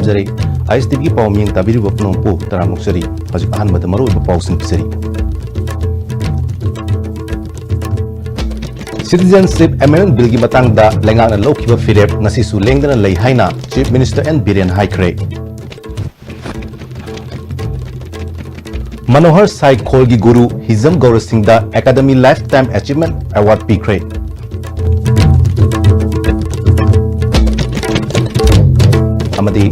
ꯇꯥꯖꯔꯦ ISTV ꯄꯥꯎ ꯃꯤꯌꯦꯡ ꯇꯥꯕꯤꯔꯤꯕ ꯄꯨꯝꯅꯃꯛꯄꯨ ꯇꯔꯥꯝꯅ ꯍꯧꯖꯤꯛ ꯑꯍꯥꯟꯕꯗ ꯃꯔꯨꯑꯣꯏꯕ ꯄꯥꯎꯁꯤꯡ ꯄꯤꯖꯔꯤ꯫ Citizenship Amendment Bill की मतंगदा लेंगाना लौखिबा फिरेप ngasisu lengdana lei haina Chief Minister N Biren haikre। Manohar Sai Khol की गुरु हिजम गौर सिंह दा Academy Lifetime Achievement Award पीखरे। अमदी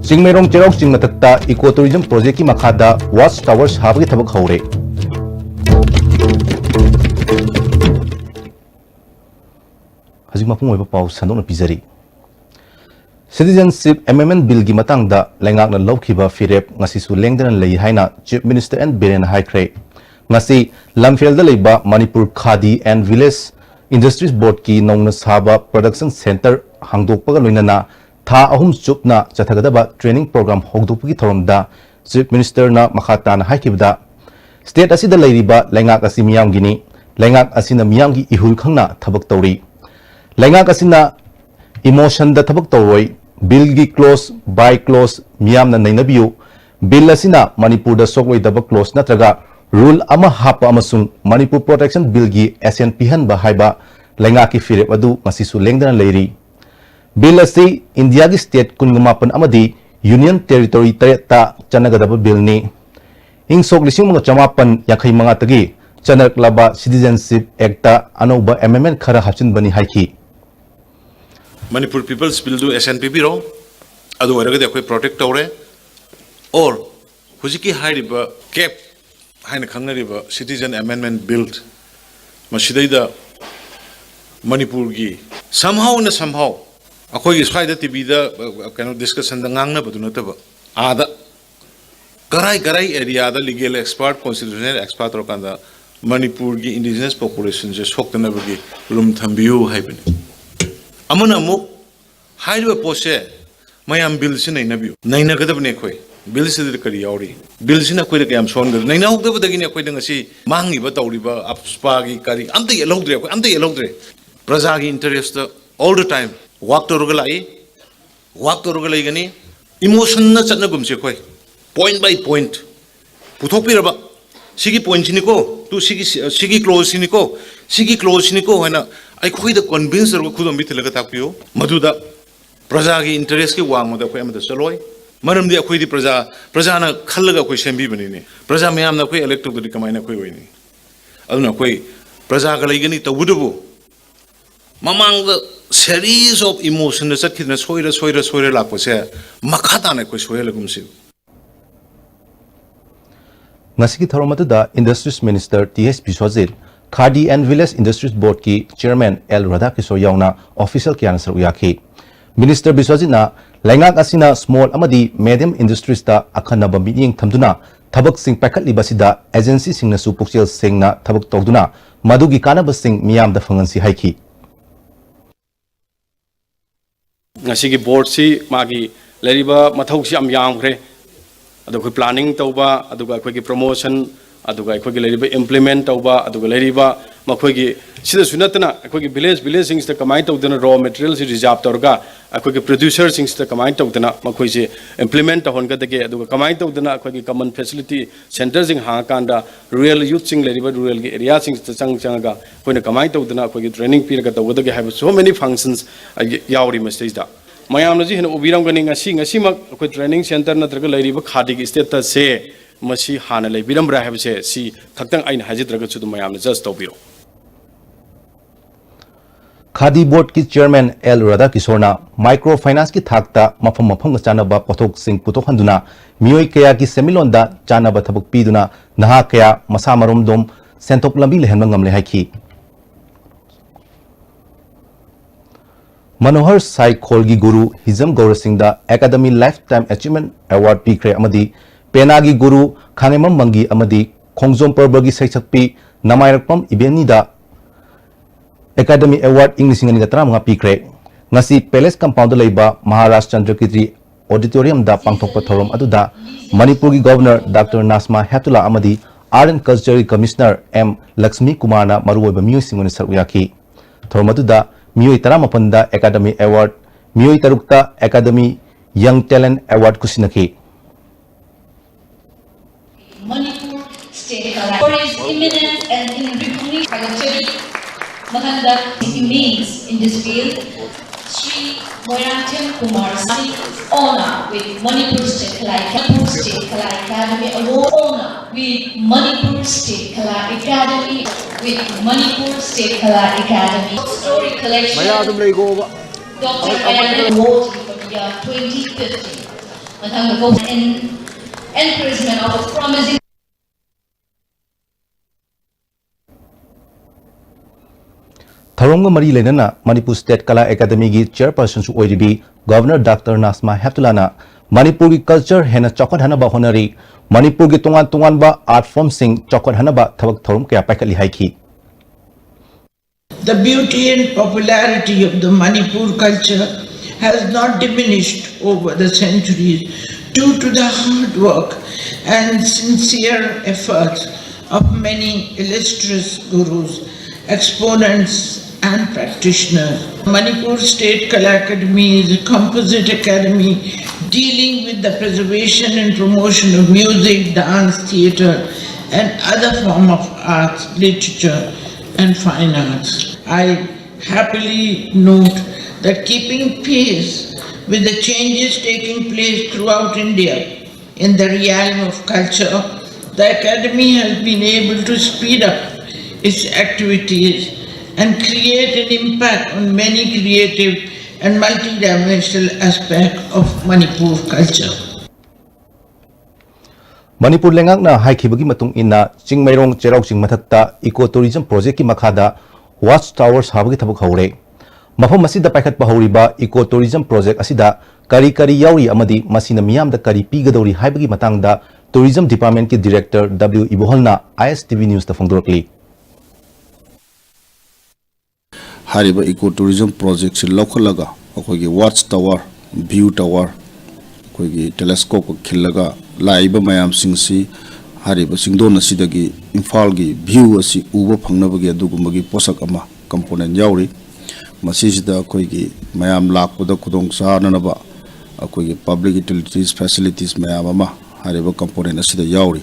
चिंगमेरोंग चेरोक चिंग मतकता इको टूरिज्म प्रोजेक्ट की मखादा वॉच टावर साबगे थबक हौरे। हजिक मपुंग ओइबा पाउ सनोना पिजरी। Citizenship Amendment Bill की मतंगदा लेंगाना लौखिबा फिरेप ngasisu lengdana lei haina Chief Minister N Biren haikre। ngasi lamfelda leiba Manipur Khadi and Village Industries Board की नौना साबा Production Center हांगदोकपगा लोइनाना था अहुम चुपना चथगदबा ट्रेनिंग प्रोग्राम होगदोपगी थोरमदा चीफ मिनिस्टर ना मखाताना हाइकिबदा state असिदा लैरिबा लेंगाक असि मियामगिनी लेंगाक असिना मियामगी इहुल खंगना थबक तौरी लेंगाक असिना इमोशन दा थबक तौरोय बिल की क्लोज बाय क्लोज मियामना नैनबियु बिल असिना मणिपुर दा सोकलोइदबा क्लोज नत्रगा रूल अमा हापा अमसुंग मणिपुर प्रोटेक्शन बिल की एसएन पिहन बा हाइबा लेंगाक की फिरेप अदु ngasisu lengdana लेरी बिल असी इंडिया की स्टेट कुनगमापन अमदी यूनियन टेरिटोरी तरेता चनगदब बिल ने इंग सोक लिसिंग मंगा चमापन याखै मंगा तगी चनरकलाबा सिटीजनशिप एक्ट अनौबा एमेंडमेंट खरा हाचिन बनी हाइकी मणिपुर पीपल्स बिल दु एसएनपीपी रो अदु ओरगदे अखोय प्रोटेक्ट तौरे और हुजिकी हाइरिबा कैप हाइना खंगरिबा सिटीजन अमेंडमेंट बिल मसिदैदा मणिपुर की somehow अखोई स्वाइद टीवीदा कैनो डिस्कशन गांगना बदु नतब आदा कराई एरिया दा लीगल एक्सपर्ट कॉन्स्टिट्यूशनल एक्सपर्ट रोकांदा मणिपुर की इंडिजिनस पॉपुलेशन जे सोक्तनबगी रूम थंबियु हाइबने अमन अमुक हाइबा पोसे मयाम बिल से नैनबियु नैनगदबने खोय बिल से करी यावरी बिल से नखोय कयाम सोनगद नैना होगदबदगी ने खोय दंगसी मांगिबा तौरिबा अपस्पागी करी अमते येलौद्रे खोय अमते येलौद्रे प्रजा की इंटरेस्ट ऑल द टाइम वाक तौरग लेगनी इमोशन न चटनगुमसे खोय पॉइंट बाय पॉइंट पुथोपिरबा सिगी पॉइंट सिनिको तू सिगी क्लोज सिनिको हैना अखोइद कन्विंस रग खुदम बिथलग तापियो मधुदा प्रजा की इंटरेस्ट के वांगमदा खोय अमदा चलोय मरमदि अखोइदि प्रजाना खल्लगा खोय सेंबि बनिने प्रजा मयामना खोय इलेक्ट तौदि कमाइना खोय ओइनी अदुना खोय प्रजा का लेगनी तबुदबु ममांग series of emotion that chakidna soira lakpo se makhata na koi soya lagum se ngasi ki thoromatu da Industries Minister TS Biswajit Khadi and Village Industries Board की Chairman L Radha Kishore yauna official kyan sar uyakhi Minister Biswajit na laingak asina small amadi medium industries da akhanaba meeting thamduna thabak sing pakhat libasida agency singna su pukchel singna thabak togduna madugi kanaba sing miyam da phangansi haiki ngasi ki board si magi leriba mathau si am yamkhre adu khoi planning tauba adu ga khoi ki promotion adu ga khoi ki leriba implement tauba adu ga leriba makhoi ki sida sunatna khoi ki village sings ta kamai tawdana raw materials reserve tawga khoi ki producer sings ta kamai tawdana makhoi si implement hon ga dege adu ga kamai tawdana khoi ki common facility centers sing ha kanda rural youth sing leriba rural ki area sings ta chang ga khoi na kamai tawdana khoi ki training pir ga tawda ge have so many functions yauri message da mayam ji hen ubiram gani ngasi mak khoi training center na traga leriba khadi ki status se masi hana lei biram ra have se si thaktang aina hajidraga chu mayam na just tawbiro Khadi board की chairman L Radha किशोरना micro finance की थाकता मफम चानबा पथोक सिंह पुथोखंदुना मियोई कया की सेमिलोंदा चानबा थबक पीदुना नहा कया मसा मरोमदोम सेंथोक लंबी लेहनबा ngamle हाइखी मनोहर साई खोल की गुरु हिजम गौर सिंह दा academy lifetime achievement award पीखरे अमदी पेना की गुरु खांगेमम मंगी अमदी Khongjom पर्बगी सैछकपी नमायरकपम इबेनीदा Academy Award English ngani ga tram nga pikre ngasi Palace Compound leiba Maharashtra Chandrakirti Auditorium da pangthokpa thorom aduda Manipur gi Governor Dr Nasma Hetula amadi Art and Culture Commissioner M Lakshmi Kumar na maruoiba mioi singoni saruyaki thorom aduda mioi 18 da Academy Award mioi 3 Academy Young Talent Award kusinaki. Manipur State for his eminence and in recognition Kalachari Mahanda remains in this field. Sri Moyantim Kumar Singh honor with Manipur State Kala Academy Award honor with Manipur State Kala Academy with Manipur State Kala Academy story collection Dr. Bayan Award for the year 2015. Mahanda goes in encouragement of a promising Tharongga mari lenana Manipur State Kala Academy gi chairperson su oiribi Governor Dr. Nasma Heptulana Manipur gi culture hena chokot hanaba honari Manipur gi tungan ba art form sing chokot hanaba thabak thorum kya paikali haiki. The beauty and popularity of the Manipur culture has not diminished over the centuries due to the hard work and sincere efforts of many illustrious gurus, exponents and practitioners. Manipur State Kala Academy is a composite academy dealing with the preservation and promotion of music, dance, theatre and other forms of arts, literature and fine arts. I happily note that keeping pace with the changes taking place throughout India in the realm of culture, the Academy has been able to speed up its activities and create an impact on many creative and multidimensional aspects of Manipur culture. Manipur lengak na haikibagi matung ina Chingmairong Cherau Ching mathakta ecotourism project ki makhada watch towers habagi thabuk haure. Mafam masida paikat pahuriba ecotourism project asida kari yauri amadi masina miyam da kari pigadori haibagi matangda tourism department ki director W Ibohalna ISTV news ta phongdorkli. Hariba ecotourism project si lokhalaga akogi watch tower view tower akogi telescope khillaga laiba mayam singsi hariba singdon asidagi imphal gi view asi uba phangnabagi adugumagi posak ama component yauri masisida akogi mayam lakpada kudong sananaba akogi public utilities facilities mayam ama hariba component asida yauri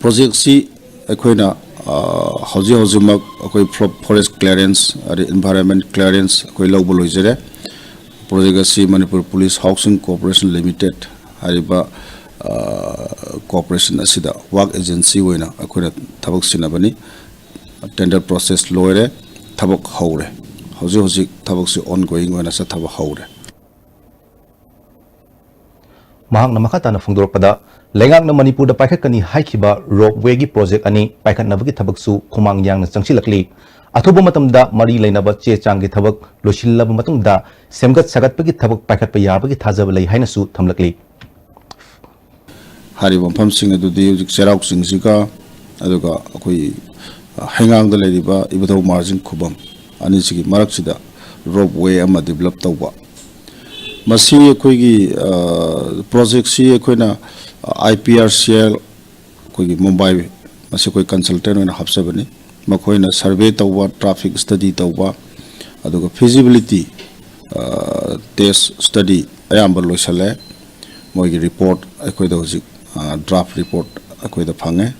project si akoina haujimak akoi forest clearance ari environment clearance akoi lawbo loijere project asi Manipur Police Housing Corporation Limited hariba corporation asida work agency hoina akoina thabak sinabani tender process loire thabak haure hauji thabak si ongoing hoina sa thabak haure Mahang na makata na phongdorpada lengak na Manipur da paikhatkani haikiba roadway gi project ani paikhatnabagi thabaksu khumang yang na changsilakli athoba matamda mari leinaba che chang gi thabak losilaba matungda semgat sagatpagi thabak paikhatpa yabagi thajaba lei haina su thamlakli hariba pham sing adu de cherau sing sika aduga akoi hengang da leriba ibadau margin khubam ani sigi marak sida roadway ama develop tawba masi akoigi project si akoina IPRCL akoigi Mumbai masi koi consultant oina hapsabani makoina survey tawba traffic study tawba aduga feasibility test study ayamba loisale moigi report akoida hojik draft report akoida phange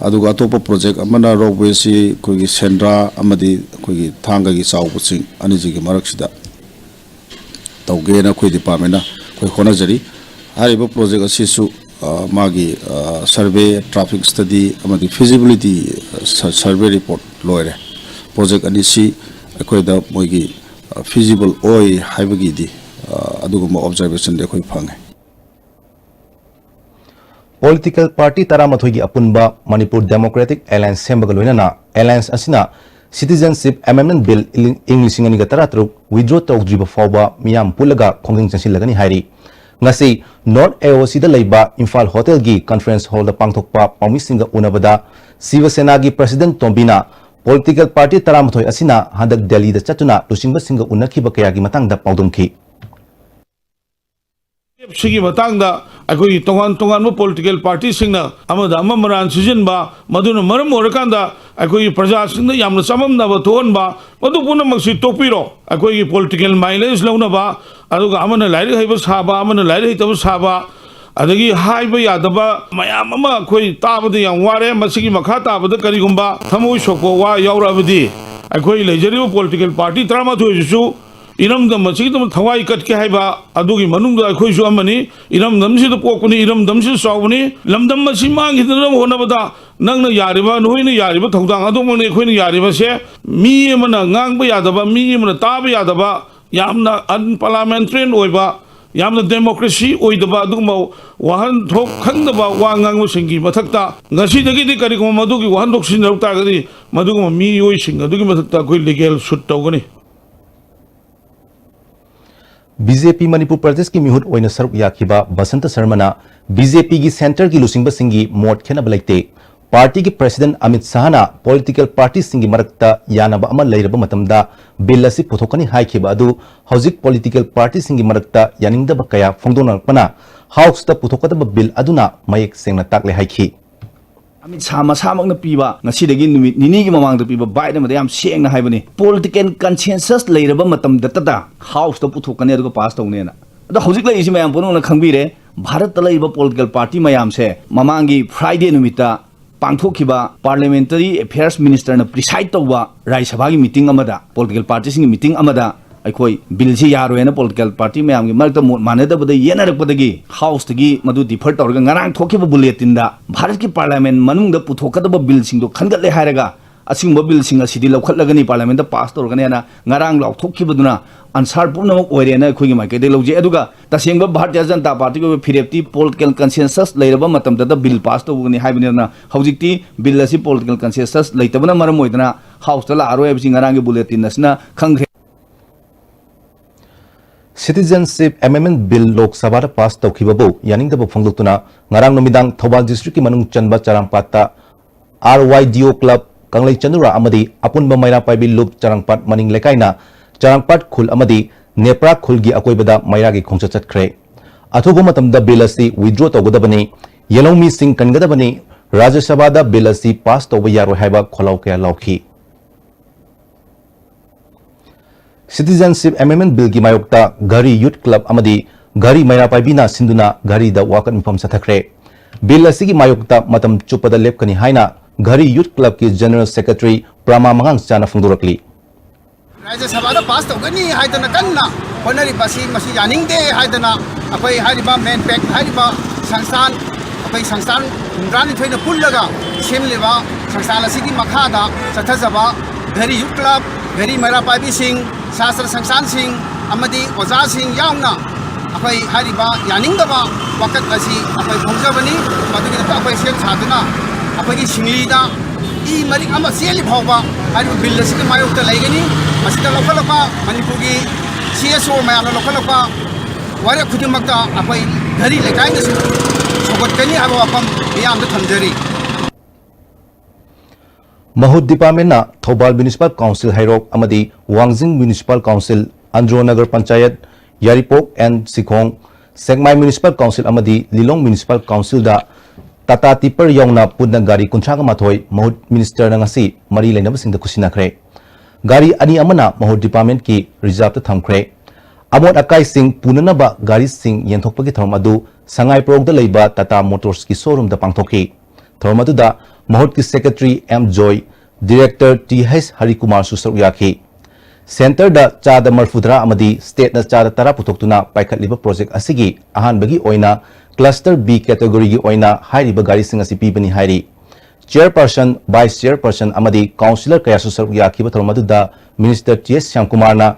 aduga atopa project amana roadway si akoigi Sendra amadi akoigi thanga gi chawbusing ani jigi maraksida tawgena koi department koi honajari hariba project asisu magi survey traffic study amadi feasibility survey report loire project ani si koi da moigi feasible oi haibagi di aduguma observation de koi phange Political party taramathoi gi apunba Manipur Democratic Alliance sembaga loinana alliance asina Citizenship Amendment Bill English ngani ga taratruk withdraw tawdriba fawba miyam pulaga khonging chansilagani hairi ngasi North AOC da leiba Imphal Hotel gi conference hall da pangthokpa pamisinga unabada Shiva Sena gi President Tombina political party taramathoi asina handak Delhi da chatuna lusingba singa unakhiba kaya gi matang da pawdumki सिगी मतंगदा अखोई तोंगान तोंगान political party सिंगना अमदा Amran सिजनबा मधुन मरम ओरकांदा अखोई प्रजा सिंगना यामना सममनबा थोनबा मधु पुनमक्सि तोपिरो अखोई political mileage लौनबा अदुगा अमना lyric हैबा साबा अमना lyric हैतबा साबा अदगी हाइबा यादबा मयाम अमा अखोई ताबदे याम वारे मसिगी मखा ताबदा करिगुंबा थमोई सोको वा यावराबदी अखोई लेजरिबो पॉलिटिकल पार्टी 13 जुसु इरमदम मसिगदम थवाई कटके हाइबा अदुगी मनुंगदा अखोइसु अमनी इरमदम सिद पोकनी इरमदम सिद सावनी लमदम मसि मांगिदम होनबदा नंगना यारिबा नोइना यारिबा थौदांग अदुमने अखोइना यारिबा से मी अमना ngang यादबा मी अमना ताबा यादबा यामना अनपार्लियामेंट्रियन ओइबा यामना डेमोक्रेसी ओइदबा अदुगमा वाहन थोक खंगबा वांगांग सिंगी मथक्ता ngasiदगी करिगो मदुगी वाहन थोक सिनरौ तागदी मदुगमा मी ओइ सिंग अदुगी मथक्ता अखोइ लीगल शूट तौगनी बीजेपी मणिपुर प्रदेश की मिहुत ओइना सरुक याखिबा बसंत शर्मा बीजेपी की सेंटर की लुसिंग सिंगी मोट खेनब लेते पार्टी की प्रेसिडेंट अमित शाहना पॉलिटिकल पार्टी सिंगी मरक्ता यानबा अमा लेरबा मतमदा बिल असि पुथोकनी हाइखिबा अदु हौजिक पॉलिटिकल पार्टी सिंगी मरक्ता यानिंगदबा कया फोंदोनरपना हाउस ता पुथोकदबा बिल अदुना मयेक सेंगना ताकले हाइखि अमित शाह मसामकना पीबा ngasiदगी नुमित निनी की ममांगदा पीबा बाइड मदे याम सेंगना हाइबनी पॉलिटिकल कंसेंसस लेरबा मतम दतदा हाउस तो पुथोकने अदुगा पास तौनेना अदो हौजिक लैसि मयाम पुनोना खंगबिरे भारत लैबा पॉलिटिकल पार्टी मयाम से ममांगी फ्राइडे नुमिता पांथोखिबा पार्लियामेंटरी अफेयर्स मिनिस्टर ने प्रिसाइड तौबा राज्य सभा की मीटिंग अमदा पॉलिटिकल पार्टी सिंग मीटिंग अमदा अखोई बिल से यारोयना पॉलिटिकल पार्टी मयाम की मरक्ता मानदबदे येनरकपदगी हाउस तगी मदु डिफर तौरगा ngarang थोखिबा बुलेटिन दा भारत की पार्लियामेंट मनुंग पुथोकदबा बिल सिंग खनगले हायरगा असिंग बिल सिंग असिदि लौखटलगनी पार्लियामेंट पास तौरगनेना ngarang लाउथोखिबदुना आंसर पुनमक ओइरेना अखोइगी माइकेदे लौजे अदुगा तसेंगबा भारतीय जनता पार्टी को फिरेप्ती पॉलिटिकल कंसेंसस लेरबा मतमदा बिल पास तौगनी हाइबनेना हौजिकती बिल असि पॉलिटिकल कंसेंसस लेतबना मरम ओइदना हाउस तला आरो एबसि ngarang की बुलेटिन असना खंगरे सिटीजनशिप अमेंडमेंट बिल लोकसभा पास तौखिबबो यानिंगदबो फोंदोक्तुना ngarang nomidan थौबाल डिस्ट्रिक्ट की मनुंग चनबा चारांपाता RYDO क्लब कंगलै चंदुरा अमदी अपुनबा मैरा पाइबी लुप चारांपाट मनिंग लेकाइना चारांपाट खुल अमदी नेप्रा खुल की अकोइबदा मैरा की खोंचा चटख्रे अथुबो मतमदा बिल असि विड्रॉ तौगदबनी येलोमी सिंह कनगदबनी राज्य सभा बिल असि पास तौबा यारो हाइबा खोलाव कया लौखी सिटीजनशिप अमेंडमेंट बिल की मायोक्ता घरी यूथ क्लब अमदी घरी मैरा पाइबीना सिंधुना घरी द वाकन मिफम सथख्रे बिल असि की मायोक्ता मतम चुपदा लेपकनी हाइना घरी यूथ क्लब की जनरल सेक्रेटरी प्रमा मंगांग चाना फोंदोरकली राज्य सभा पास तौगनी हाइदना कन्ना होनरिबासी मसी यानिंगदे हाइदना अखोई हारिबा मेन पैक हारिबा संस्थान अखोई संस्थान हुंद्रानी थोइना पुल्लगा सेमलिबा संस्थान असिगी मखादा सथजबा घरी यूथ क्लब घरी मैरा पाइबी सिंह शास्त्र संस्थान सिंह अमदी ओजा सिंह याउना अखोई हारिबा यानिंगदबा वकत असि अखोई फोंजबनी मदुगिदा अखोई सेम सादुना अखोई सिंगलीदा ई मरिक अमा सेली भावबा हारिबा बिल असि मायोक्ता लेगनी मसिदा लोखलपा मणिपुर की CSO मैम लोखलपा वारे खुदिमक्ता अखोई घरी लेकाइनसु सोगतकनी हाबा वफम मियामदा थमजरी महूत डिपार्टमेंट थौबाल म्युनिसिपल काउंसिल हैरोक अमदी Wangjing municipal council Andro Nagar Panchayat Yairipok and Sikhong Sekmai municipal council अमदी लिलोंग म्युनिसिपल काउंसिल दा टाटा टिपर यौना पुनः गाड़ी कुंथ्राग माथोय महूत मिनिस्टर नंगसी मरी लेनबसिंग खुसिनाख्रे गाड़ी अनी अमना महूत डिपार्टमेंट की रिजर्व थमख्रे अमोट अकाई सिंह पुननबा गाड़ी सिंह येंथोकपगी थरम अदु संगाईप्रोग द लेबा टाटा मोटर्स की शोरूम द पांगथोकी थरम अदुदा महूत की secretary M Joy director TH Harikumar सुसरुक याखी सेंटर द चाद मरफुद्रा अमदी स्टेट न चाद तरा पुथोक्तुना पाइखतलिबा प्रोजेक्ट असिगी अहानबगी ओइना क्लस्टर B कैटेगरी की ओइना हाइरिबा गाड़ी सिंह असि पीबनी हाइरी चेयरपर्सन वाइस चेयरपर्सन अमदी काउंसिलर कया सुसरुक याखिबा थरमदुदा मिनिस्टर TS श्यामकुमार ना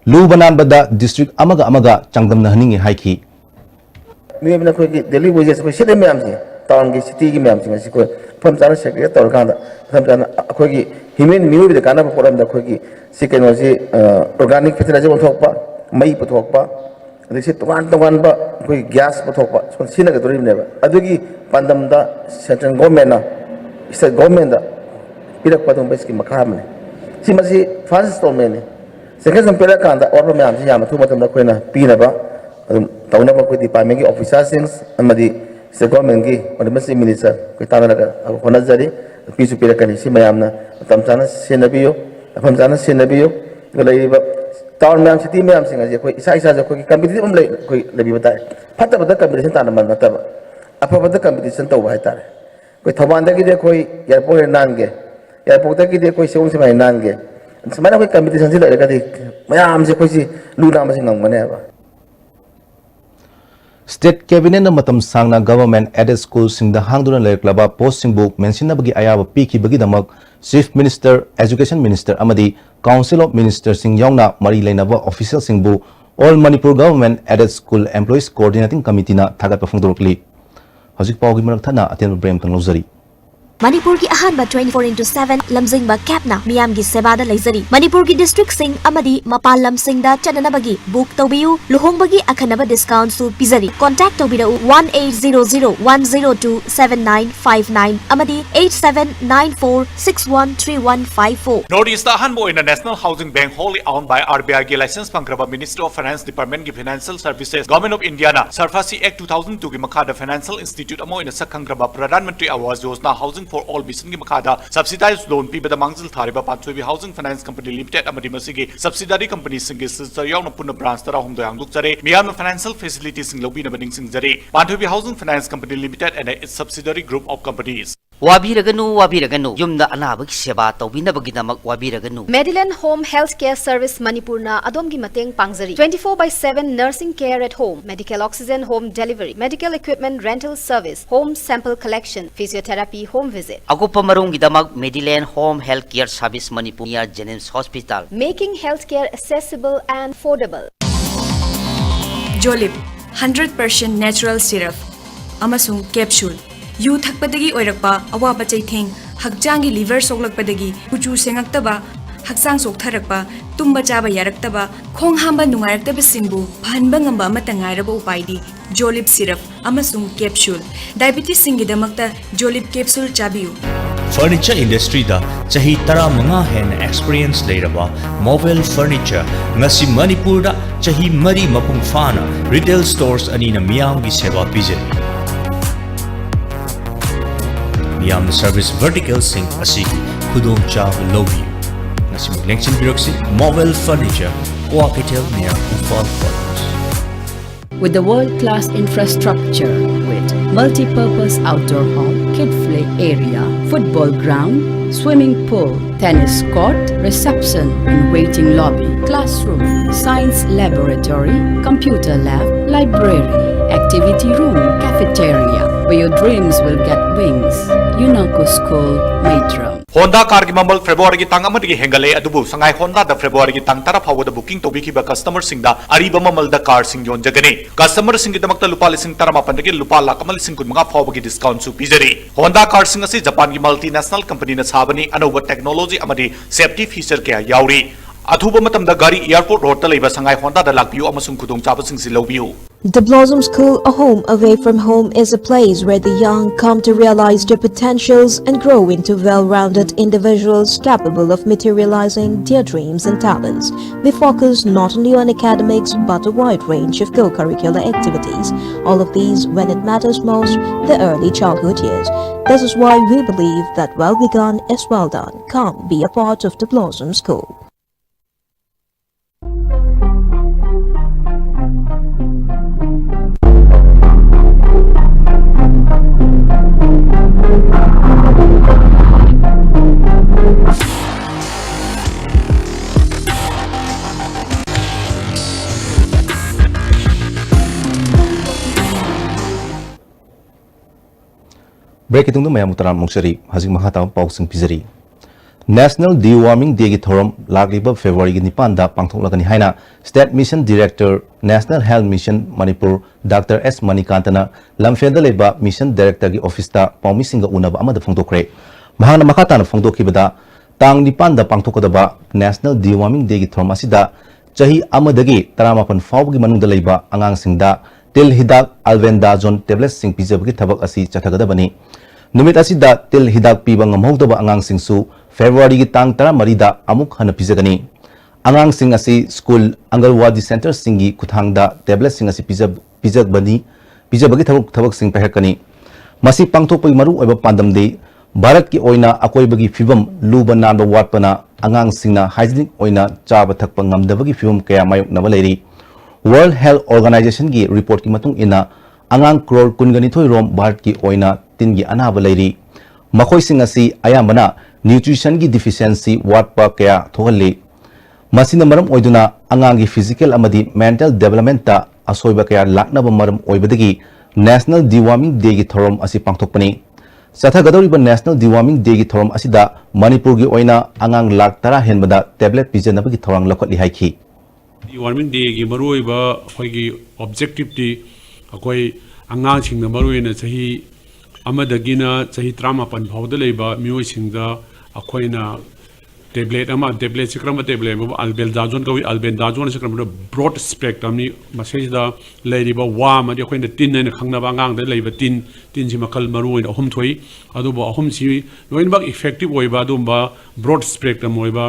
लुबनानबदा डिस्ट्रिक्ट अमगा अमगा चांगदमना हनिंगी हाइखी मियमना कोई दिल्ली वजह से सिटी मैम से टाउन की सिटी की मैम से कोई फम जाना सेक्रेटरी तौर का फम जाना अखोगी ह्यूमन मिनु भी काना प्रोग्राम अखोगी से कनो से ऑर्गेनिक फर्टिलाइजर पुथोकपा मई पुथोकपा अदि तोगान तोगान बा कोई गैस पुथोकपा सोन सिना के तोरिनेबा अदुगी पंदम दा सेंट्रल गवर्नमेंट ना स्टेट गवर्नमेंट दा पिरक पदम बेस की मखामने सिमसी फर्स्ट इंस्टॉलमेंट ने सेकंड संपेरा कांदा और मैम से याम थु मतम दा कोइना पीनबा तौनब कोई डिपार्टमेंट की ऑफिसर्स अमदी स्टेट गवर्नमेंट की और मिनिस्टर कोई तानरगा होनजरी पीसु पीरकनी सी मयामना तम चाना सेनबियो अफम चाना सेनबियो लेबा town ma'am city ma'am Singh अजे कोई इसा इसा कोई कंपटीशन ले कोई लेबी बताए फतबदा कंपटीशन ताना मन नतब अफबदा कंपटीशन तौबा है तारे कोई थबानदा की दे कोई एयरपोर्ट नांगे एयरपोर्ट की दे कोई सेउं से माय नांगे समाना कोई कंपटीशन से लेगा दे मैम से कोई सी लूना मसे ngमने है स्टेट कैबिनेट न मतम सांगना गवर्नमेंट एडेड स्कूल सिंह हांगदुना लेरक्लबा पोस्ट सिंह बुक मेंशनबगी अयाब पीखिबगी दमक चीफ मिनिस्टर एजुकेशन मिनिस्टर अमदी काउंसिल ऑफ मिनिस्टर सिंह यौना मरी लेनबा ऑफिशियल सिंह बु all Manipur government aided school employees coordinating committee ना थागत फोंदोरकली हजिक पाउगी मनक थाना अतेन ब्रेम तंगलोजरी मणिपुर की अहानबा 24/7 लमजिंग कैपना मियाम की सेवादा लेजरी मणिपुर की डिस्ट्रिक्ट सिंह अमदी मपाल लम सिंह दा चननबगी बुक तौबियु लुहोंबगी अखनबा डिस्काउंट सु पिजरी contact तौबिरउ 1800-102-7959 अमदी 8794613154 Notice the Hanbo in the National Housing Bank wholly owned by RBI की license पंक्रबा Ministry of Finance Department की Financial Services Government of India ना सरफासी Act 2002 की मखादा Financial Institute अमो इन सकंक्रबा प्रधानमंत्री Awas Yojana housing for all mission की मखादा subsidised loan पीबदा मांगजिल थारिबा पाथोबी हाउसिंग फाइनेंस कंपनी लिमिटेड अमदी मसिगी सब्सिडारी कंपनी सिंगे सिस्टर यावना पुन ब्रांच तरा हुमदो हांगदुकजरे मियाम फाइनेंशियल फैसिलिटीज सिंग लौबीना बनिंग सिंगजरे पाथोबी housing finance company limited and its subsidiary group of companies वाबीरगनु युमदा अनाबगी सेवा तौबिनबगीदमक वाबीरगनु Medilane home health care service मणिपुरना अदोमगी मतेंग पांगजरी 24/7 nursing care at home medical oxygen home delivery medical equipment rental service home sample collection physiotherapy home visit अगुप्पा मरुंगीदमक Medilane home health care service Manipur near JNIMS hospital making health care accessible and affordable जोलिप 100% natural syrup अमसुंग capsule यू थकपदगी ओइरकपा अवाबा चैथेंग हक्चांगी लिवर सोगलकपदगी कुचू सेंगक्तबा हक्चांग सोगथरकपा तुम्बा चाबा यारक्तबा खोंग हांबा नुंगारक्तबसिंगबु फहनबा ngamba amata ngairaba upaidi जोलिप सिरप अमसुंग कैप्सूल डायबिटीज सिंगिदमक्ता जोलिप कैप्सूल चाबियु फर्नीचर इंडस्ट्री दा चाही 15 हेन एक्सपीरियंस लेरबा मोबाइल फर्नीचर ngasi मणिपुर दा चाही मरी मपुंग फाना रिटेल स्टोर्स अनीना मियाम की सेवा पिजरी मियाम सर्विस वर्टिकल सिंह असिगी खुदों चाव लोबी ngasi लेंचिन बिरक्सी mobile furniture Wakitel near Ufal Quarters. With the world-class infrastructure with multi-purpose outdoor hall, kid play area, football ground, swimming pool, tennis court, reception and waiting lobby, classroom, science laboratory, computer lab, library, activity room, cafeteria, where your dreams will get wings. UNACO School, Matram. Honda car की ममल February की तंग अमर की हेंगले अदुबु Sangai Honda the February की तंग तरफ हावद booking तो बिकी बा कस्टमर सिंह दा अरीब ममल द कार सिंह योन जगने कस्टमर सिंह की दमक लुपा लिसिंग तरमा पंदगी लुपा लाख अमल सिंह कुन मंगा फाव की डिस्काउंट सु पिजरी Honda कार सिंह असी जापान की मल्टीनेशनल कंपनी न साबनी अनोवा टेक्नोलॉजी अमदी सेफ्टी फीचर के याउरी अथुबा मतम द गाड़ी एयरपोर्ट रोड त लेबा संगाई Honda द लाखबियो अमसुंग खुदोंग चाब सिंह सि लौबियो The Blossom School, a home away from home, is a place where the young come to realize their potentials and grow into well-rounded individuals capable of materializing their dreams and talents. We focus not only on academics but a wide range of co-curricular activities, all of these when it matters most, the early childhood years. This is why we believe that well begun is well done. Come be a part of the Blossom School. Break इतुंग मयाम उतरा मुक्सरी हजिक महाता पाउसिंग पिजरी national deworming day की थोरम लागलिब फेब्रुआरी की 9 दा पांथोकलगनी हाइना state mission director national health mission Manipur doctor S मणिकांतना लमफेद लेबा मिशन डायरेक्टर की ऑफिस दा पाउमी सिंग उनब अमद फोंदोखरे महाना मखातान फोंदोखिबदा तांग 9 दा पांथोकदबा नेशनल डिवार्मिंग डे की थोरम असिदा चाही अमदगी 13 फाव की मनुंग दा लेबा अंगांग सिंगदा तिल हिदाक अल्वेंडाजोन टेबलेट सिंग पिजबगी थबक असि चथगदबनी नुमित असिदा तिल हिदाक पीबा ngamhौदबा अंगांग सिंगसु फेब्रुआरी की तांग 13 दा अमुक हन पिजगनी angangsing asi school angalwadi center singi kuthangda tablet sing asi pijabagi thabak sing pahakani masi pangthokpai maru oiba pandamde Bharat ki oina akoibagi fibam luba nanba watpana angangsingna hygienic oina chaba thakpa ngamdabagi fibam kaya mayoknaba leiri World Health Organization ki report ki matung ina angang crore kungani thoi rom Bharat ki oina tingi anaba leiri makhoi sing asi ayambana nutrition ki deficiency watpa kaya thogali masina maram oiduna angangi physical amadi mental development ta asoiba kaya laknaba maram oibadagi National Deworming Day ki thorom asi pangthokpani Sathagadoriba National Deworming Day ki thorom asida Manipur ki oina angang lak tara henbada tablet pijanabagi thorang lokhatli haiki Deworming Day ki maruiba khoi objective ti akoi angang singna maruina chahi amadagina chahi 38 phawda leiba mioi singda akoina tablet sikram tablet albendazole kawi albendazole sikram broad spectrum ni message da leiba wa ma di akoina tin na khangna ba ngang da leiba tin si makal maruin ahum thoi adu ba ahum si loin bak effective oiba dum ba broad spectrum oiba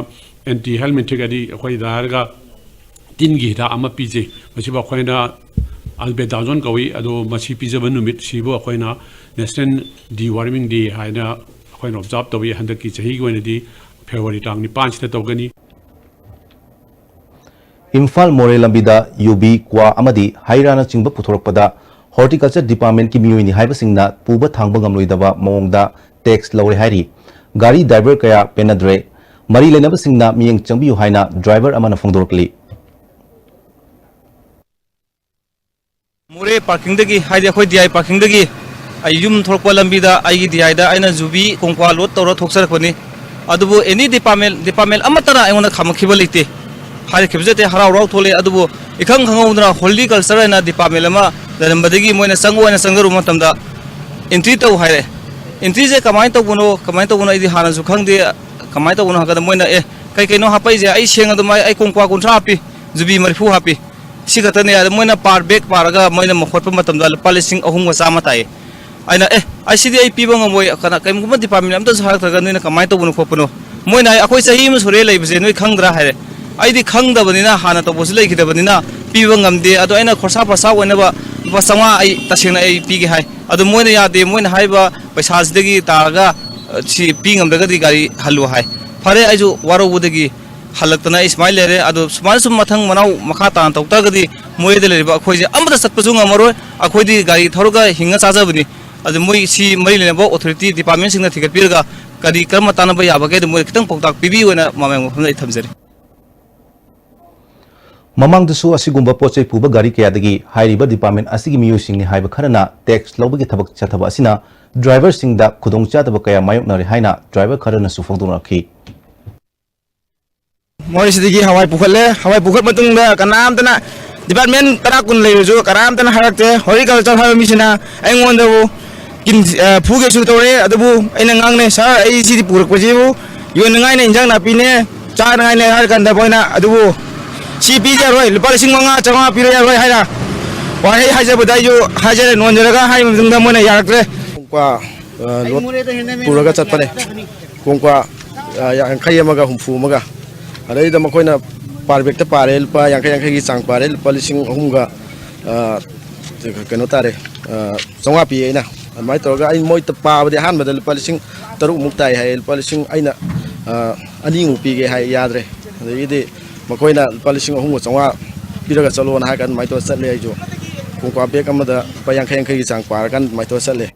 anti helmintic adi akoi darga tin gi da ama pije machi ba akoina albendazole kawi adu machi pije ba numit sibo akoina national deworming day haina akoina observe to bi handaki chahi goina di February tang ni 5 ta tawgani Imphal More lambida UB kwa amadi hairana chingba puthorokpada horticulture department ki miyoi ni haibasingna puba thangba ngamloidaba mawongda tax lawre hairi gari driver kaya penadre mari lenabasingna miyeng changbiyu haina driver amana phongdorkli More parking dagi haide khoi DI parking dagi ayum thorkwa lambida aigi DI da aina jubi kongkwa lot tawra thoksarakpani adubu any department amatara aingona khamakhiba leite hari khibjate harau rau thole adubu ikhang khangawna horticulture na department ama danambadagi moina sangwana sangaru matamda entry taw haire entry je kamai tawbuno idi hana su khangde kamai tawbuno hakada moina kai no hapai je ai senga dumai ai kongkwa kuntra hapi jubi marfu hapi sigatane ya moina par bag paraga moina mokhotpa matamda palising ahum chama tai aina ICD ai piba ngamoi kana kai mukuma department amta sahak taga noina kamai to bunu khopuno moina akoi sahi mu sore leibse noi khangdra haire aidi khangda banina hana to bos leikida banina piba ngamde ado aina khorsa pasa wanaba pasanga ai tasingna ai pigi hai ado moina yade moina haiba paisa sidagi taraga si pingam daga di gari halu hai phare aiju waro budagi halaktana ismail lere ado smal sum mathang manau makha tan tawta gadi moide leriba akhoi je amda satpasu ngamaro akhoi di gari thoruga hinga chajabuni adu moi si mari lena bo authority department singna thikat pirga kadi karma tanaba yabage de moi kitang poktak pibi wena mamang phunai thamjari mamang dusu asigumba pochai puba gari kayadagi hairiba department asigi miyu singni haiba kharana tax lobagi thabak chathaba asina driver singda khudong chataba kaya mayoknari haina driver kharana su phongdonakhi moi sidigi hawai pukhat matungda kanam tana department tara kun leijo karam tana harakte horticulture ha misina aingonda bu kin phuge su tore adabu aina ngangne sa ai si purak pajibu yon ngai ne injang na pine cha ngai ne har kan da boina adabu si pi ja roi lupa sing manga changa pi ya roi haira wa hei haja budai jo haja non jaraga hai mungda mona yarakre kwa lot puraga chatpane kongkwa yang khayamaga humfu maga adai da makoina parbekta parel pa yang gi chang parel palising humga keno tare changa pi na mai toga ai moi ta pa de han badal palising taru muktai hai palising aina ani mu pi ge hai yadre ide makoina palising humga changa piraga chalo na kan mai to satle ai jo kongkwa bek amada pa yang gi chang par kan mai to satle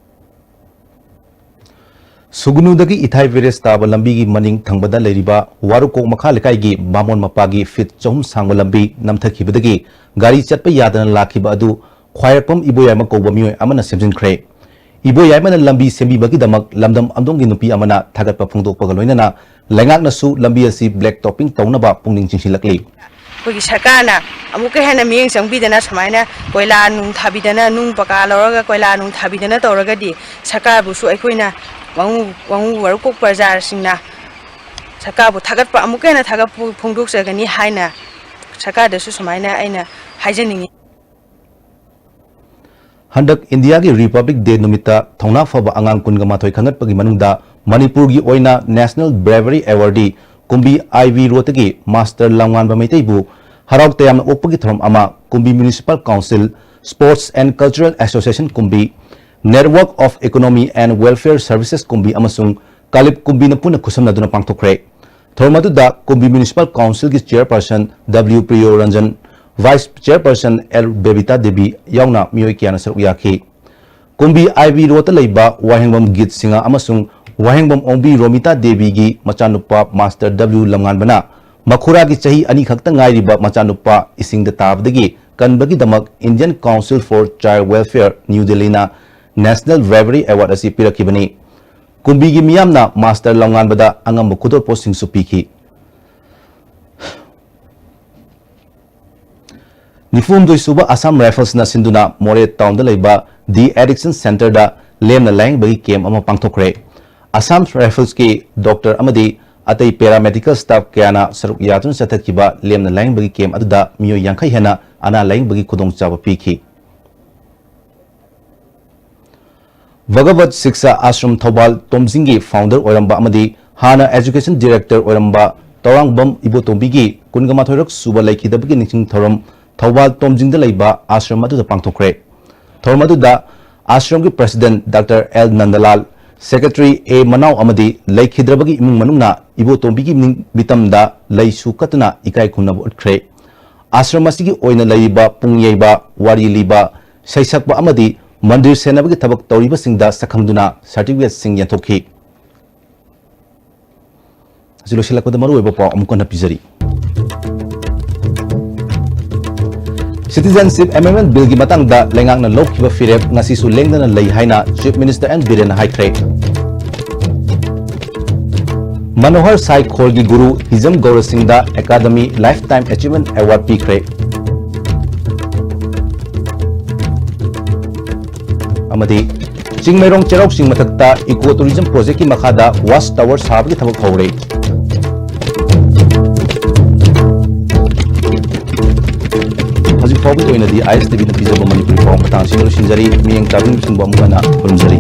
Sugunudagi ithai virus taba lambi gi maning thangbada leiriba warukok makha lekai gi bamon mapagi fit chom sangba lambi namthakibadagi gari chatpa yadana lakhiba adu khwairpam iboyama koba mioi amana semjin khre iboyama na lambi sembi bagi damak lamdam amdong gi nupi amana thagatpa phungdokpa galoinana lengak nasu lambi asi black topping taunaba pungning chingsilakli कोई सरकारना अमुक हेन मियंग संबिदना समायना कोयला नुंग थाबिदना नुंग पका लौरगा कोयला नुंग थाबिदना तौरगदी सरकार बुसु अखोइना वांगु वरकोक प्रजार सिंगना सरकार बु थागत अमुक हेन थागत फोंदोक जगनी हाइना सरकार दसु समायना आइना हाइजनिंग Handak India ki Republic Day numita thongna phaba angang kunga mathoi khangat pagi manungda Manipur gi oina National Bravery Awardee kumbi IV rotagi master lamwan ba maitai bu harau tayam okpagi thorom ama kumbi municipal council sports and cultural association kumbi network of economy and welfare services kumbi amasung kalip kumbi na puna khusam na duna pangthokre thorom aduda kumbi municipal council gi chairperson W Priyo Ranjan vice chairperson L Bebita Devi yauna mioi kiana saruk yaki kumbi IV rota leiba wahengbam git singa amasung wahengbam ongbi Romita Devi gi machanupa master W lamngan bana makhura gi chahi ani khakta ngai riba machanupa ising da tabdagi kanbagi damak Indian Council for Child Welfare New Delhi na National Bravery Award asi pirakibani kumbi gi miyamna master lamngan bada angam khudor posting supiki Nifum doi suba Assam Rifles na sinduna More town da leiba The Addiction Center da lemna lang bagi kem ama pangthokre Assam Rifles ki doctor amadi atai paramedical staff kyana saruk yatun sathakkiba lemna lang bagi kem aduda miyo yankhai hena ana lang bagi khudong chaba piki Bhagavat Shiksha Ashram Thobal Tomjingi founder oramba amadi hana education director oramba Tawangbam Ibotombigi kungama thorak suba laikidabagi ningching thorom Thobal Tomjing da leiba ashram adu da pangthokre thorom adu da ashram ki president Dr. L Nandalal secretary A Manau amadi laikhidrabagi imung manungna Ibotombigi bitam da laisu katna ikai khunna utkre ashram asigi oina leiba pungyeba wari liba saisakba amadi mandir senabagi thabak tawriba singda sakhangduna certificate sing yanthokhi asilosilakpada maru eba pa amkona pizari Citizenship Amendment Bill gi matang da lengak na lokhiba firep ngasi su lengdana lei haina Chief Minister and Biren haikre Manohar Sai Khor gi guru Hizam Gaura Singh da Academy Lifetime Achievement Award pikre amadi Chingmairong Cherok Sing mathakta Eco Tourism Project ki makhada Watch Tower sabagi thabak hore Haji Fabi to inadi ISTV na pizza Manipur Pong Patang Sinul Sinjari Miyang Tabing Singbo Mugana Kurumjari